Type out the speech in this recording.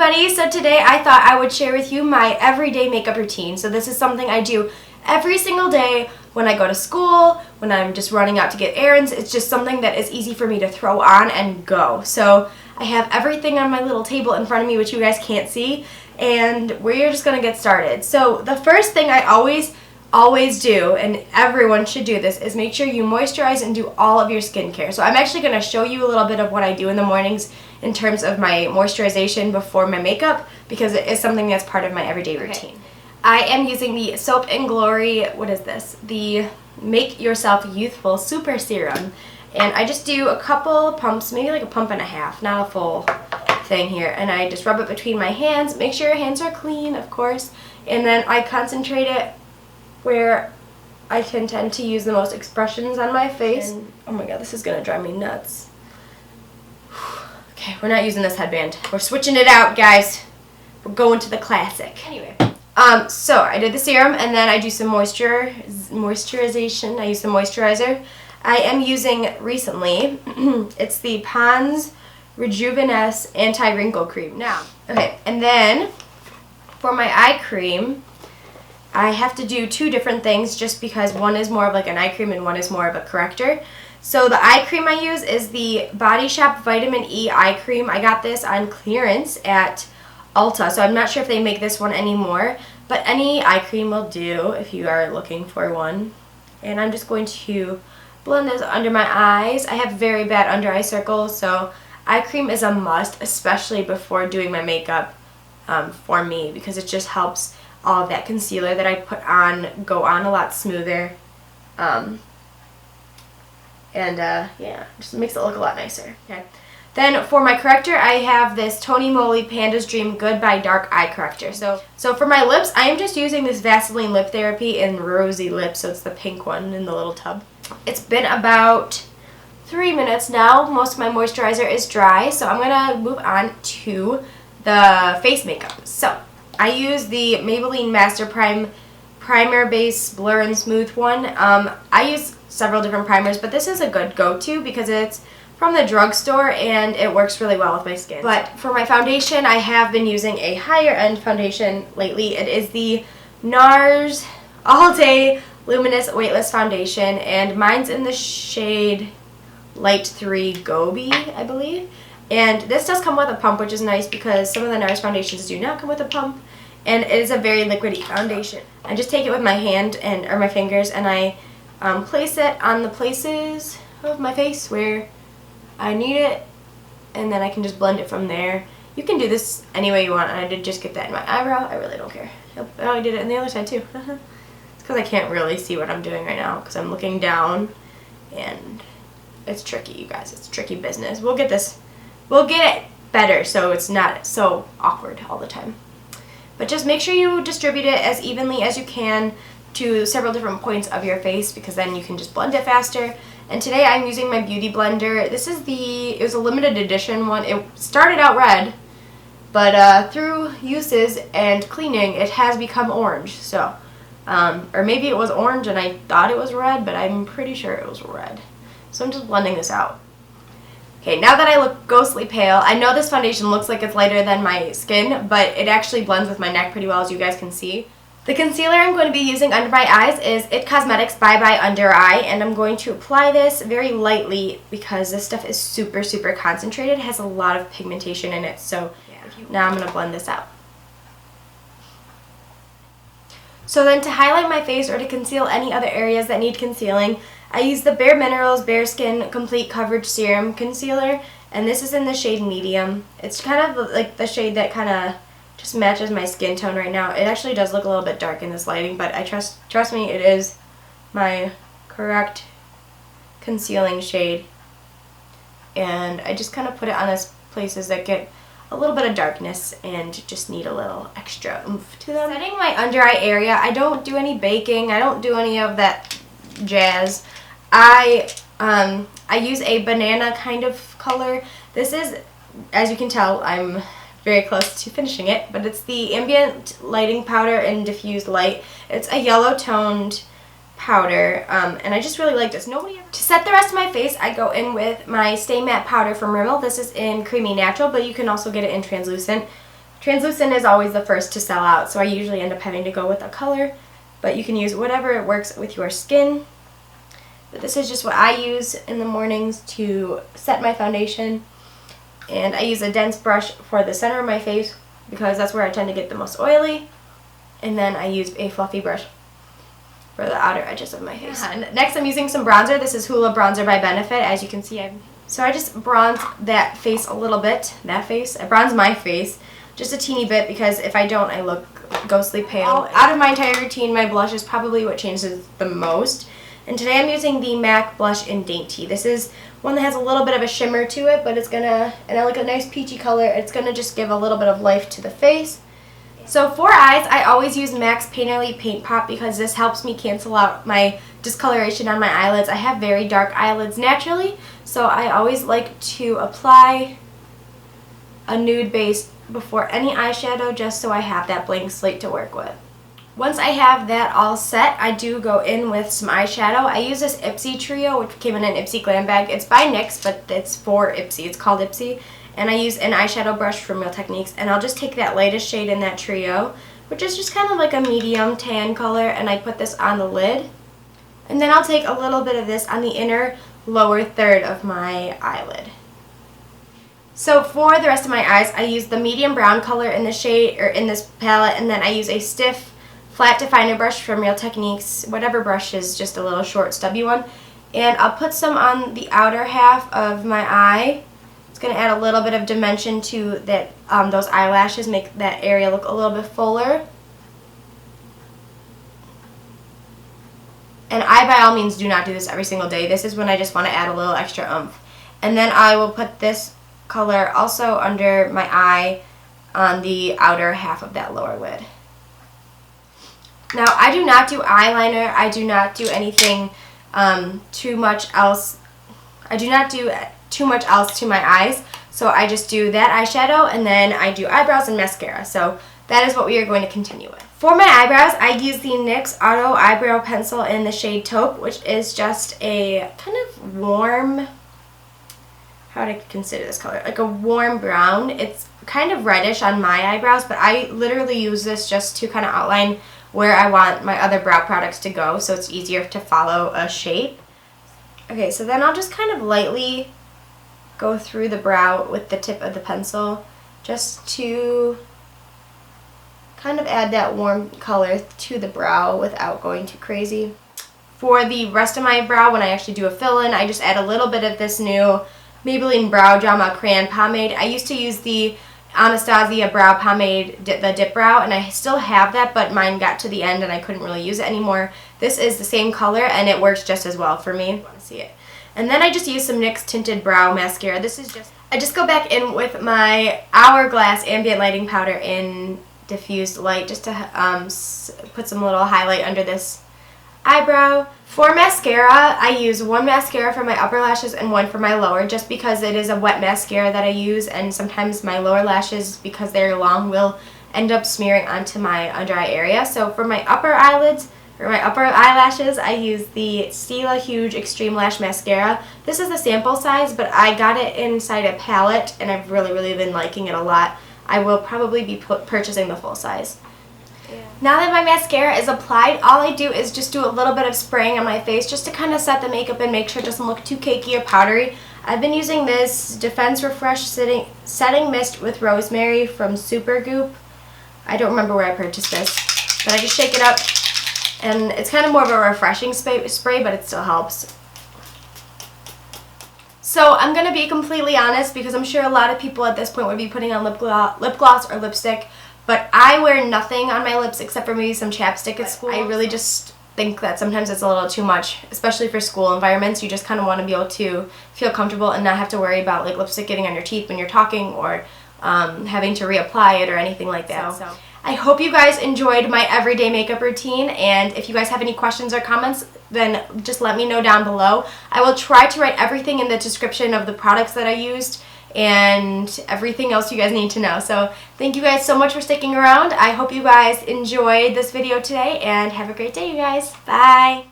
everybody, so today I thought I would share with you my everyday makeup routine. So this is something I do every single day when I go to school, when I'm just running out to get errands. It's just something that is easy for me to throw on and go. So I have everything on my little table in front of me, which you guys can't see, and we're just going to get started. So the first thing I always do, and everyone should do this, is make sure you moisturize and do all of your skincare. So I'm actually going to show you a little bit of what I do in the mornings in terms of my moisturization before my makeup, because it is something that's part of my everyday routine. I am using the Soap & Glory, what is this? The Make Yourself Youthful Super Serum. And I just do a couple pumps, maybe like a pump and a half, not a full thing here. And I just rub it between my hands. Make sure your hands are clean, of course. And then I concentrate it where I can tend to use the most expressions on my face. And, oh my god, this is gonna drive me nuts. Okay, we're not using this headband. We're switching it out, guys. We're going to the classic. Anyway, so I did the serum, and then I do some moisturization. I use some moisturizer. I am using recently, it's the Pond's Rejuvenesce Anti-Wrinkle Cream. Now, okay, and then for my eye cream, I have to do two different things just because one is more of like an eye cream and one is more of a corrector. So the eye cream I use is the Body Shop Vitamin E Eye Cream. I got this on clearance at Ulta, so I'm not sure if they make this one anymore, but any eye cream will do if you are looking for one. And I'm just going to blend this under my eyes. I have very bad under eye circles, so eye cream is a must, especially before doing my makeup for me, because it just helps all of that concealer that I put on go on a lot smoother. Yeah, just makes it look a lot nicer. Okay. Then for my corrector, I have this Tony Moly Panda's Dream Goodbye Dark Eye Corrector. So for my lips, I am just using this Vaseline Lip Therapy in Rosy Lips, so it's the pink one in the little tub. It's been about 3 minutes now. Most of my moisturizer is dry, so I'm going to move on to the face makeup. So I use the Maybelline Master Prime Primer Base Blur and Smooth one. I use several different primers, but this is a good go-to because it's from the drugstore and it works really well with my skin. But for my foundation, I have been using a higher end foundation lately. It is the NARS All Day Luminous Weightless Foundation, and mine's in the shade Light 3 Gobi, I believe. And this does come with a pump, which is nice because some of the NARS foundations do not come with a pump. And it is a very liquidy foundation. I just take it with my hand or my fingers, and I place it on the places of my face where I need it, and then I can just blend it from there. You can do this any way you want, and I did just get that in my eyebrow. I really don't care. Oh, I did it on the other side too. It's because I can't really see what I'm doing right now because I'm looking down, and it's tricky, you guys. It's tricky business. We'll get it better so it's not so awkward all the time. But just make sure you distribute it as evenly as you can to several different points of your face, because then you can just blend it faster. And today I'm using my Beauty Blender. This is it was a limited edition one. It started out red, but through uses and cleaning, it has become orange. So, or maybe it was orange and I thought it was red, but I'm pretty sure it was red. So I'm just blending this out. Okay, now that I look ghostly pale, I know this foundation looks like it's lighter than my skin, but it actually blends with my neck pretty well, as you guys can see. The concealer I'm going to be using under my eyes is It Cosmetics Bye Bye Under Eye, and I'm going to apply this very lightly because this stuff is super, super concentrated. It has a lot of pigmentation in it, so now I'm going to blend this out. So then to highlight my face or to conceal any other areas that need concealing, I use the Bare Minerals Bare Skin Complete Coverage Serum Concealer, and this is in the shade Medium. It's kind of like the shade that kind of just matches my skin tone right now. It actually does look a little bit dark in this lighting, but I trust me, it is my correct concealing shade. And I just kind of put it on those places that get a little bit of darkness and just need a little extra oomph to them. Setting my under eye area, I don't do any baking. I don't do any of that jazz. I use a banana kind of color. This is, as you can tell, I'm very close to finishing it, but it's the Ambient Lighting Powder in Diffused Light. It's a yellow toned powder, and I just really like this. To set the rest of my face, I go in with my Stay Matte powder from Rimmel. This is in Creamy Natural, but you can also get it in translucent. Translucent is always the first to sell out, so I usually end up having to go with a color, but you can use whatever works with your skin. But this is just what I use in the mornings to set my foundation. And I use a dense brush for the center of my face because that's where I tend to get the most oily. And then I use a fluffy brush for the outer edges of my face. And next I'm using some bronzer. This is Hoola Bronzer by Benefit. As you can see, so I just bronze that face a little bit. I bronze my face just a teeny bit because if I don't, I look ghostly pale. Out of my entire routine, my blush is probably what changes the most. And today I'm using the MAC blush in Dainty. This is one that has a little bit of a shimmer to it, but and I like a nice peachy color. It's gonna just give a little bit of life to the face. So for eyes, I always use MAC's Painterly Paint Pot because this helps me cancel out my discoloration on my eyelids. I have very dark eyelids naturally, so I always like to apply a nude base before any eyeshadow just so I have that blank slate to work with. Once I have that all set, I do go in with some eyeshadow. I use this Ipsy trio, which came in an Ipsy glam bag. It's by NYX, but it's for Ipsy. It's called Ipsy. And I use an eyeshadow brush from Real Techniques, and I'll just take that lightest shade in that trio, which is just kind of like a medium tan color, and I put this on the lid. And then I'll take a little bit of this on the inner lower third of my eyelid. So for the rest of my eyes, I use the medium brown color in the shade, or in this palette, and then I use a stiff flat definer brush from Real Techniques, whatever brush is just a little short stubby one, and I'll put some on the outer half of my eye. It's going to add a little bit of dimension to that, those eyelashes, make that area look a little bit fuller. And I by all means do not do this every single day. This is when I just want to add a little extra oomph. And then I will put this color also under my eye on the outer half of that lower lid. Now, I do not do eyeliner. I do not do anything too much else. I do not do too much else to my eyes. So I just do that eyeshadow, and then I do eyebrows and mascara. So that is what we are going to continue with. For my eyebrows, I use the NYX Auto Eyebrow Pencil in the shade Taupe, which is just a kind of warm, how would I consider this color? Like a warm brown. It's kind of reddish on my eyebrows, but I literally use this just to kind of outline where I want my other brow products to go, so it's easier to follow a shape. Okay, so then I'll just kind of lightly go through the brow with the tip of the pencil just to kind of add that warm color to the brow without going too crazy. For the rest of my brow, when I actually do a fill-in, I just add a little bit of this new Maybelline Brow Drama Crayon Pomade. I used to use the Anastasia brow pomade, the dip brow, and I still have that, but mine got to the end and I couldn't really use it anymore. This is the same color and it works just as well for me. Want to see it? And then I just use some NYX Tinted Brow Mascara. I just go back in with my Hourglass Ambient Lighting Powder in Diffused Light just to put some little highlight under this eyebrow. For mascara, I use one mascara for my upper lashes and one for my lower, just because it is a wet mascara that I use, and sometimes my lower lashes, because they're long, will end up smearing onto my under eye area. So for my upper eyelids, or my upper eyelashes, I use the Stila Huge Extreme Lash Mascara. This is the sample size, but I got it inside a palette, and I've really been liking it a lot. I will probably be purchasing the full size. Now that my mascara is applied, all I do is just do a little bit of spraying on my face just to kind of set the makeup and make sure it doesn't look too cakey or powdery. I've been using this Defense Refresh Setting Mist with Rosemary from Supergoop. I don't remember where I purchased this, but I just shake it up, and it's kind of more of a refreshing spray, but it still helps. So I'm going to be completely honest, because I'm sure a lot of people at this point would be putting on lip gloss or lipstick. But I wear nothing on my lips except for maybe some chapstick at school. I really just think that sometimes it's a little too much, especially for school environments. You just kind of want to be able to feel comfortable and not have to worry about like lipstick getting on your teeth when you're talking, or having to reapply it or anything like that. So I hope you guys enjoyed my everyday makeup routine, and if you guys have any questions or comments, then just let me know down below. I will try to write everything in the description of the products that I used and everything else you guys need to know. So thank you guys so much for sticking around. I hope you guys enjoyed this video today, and have a great day, you guys. Bye!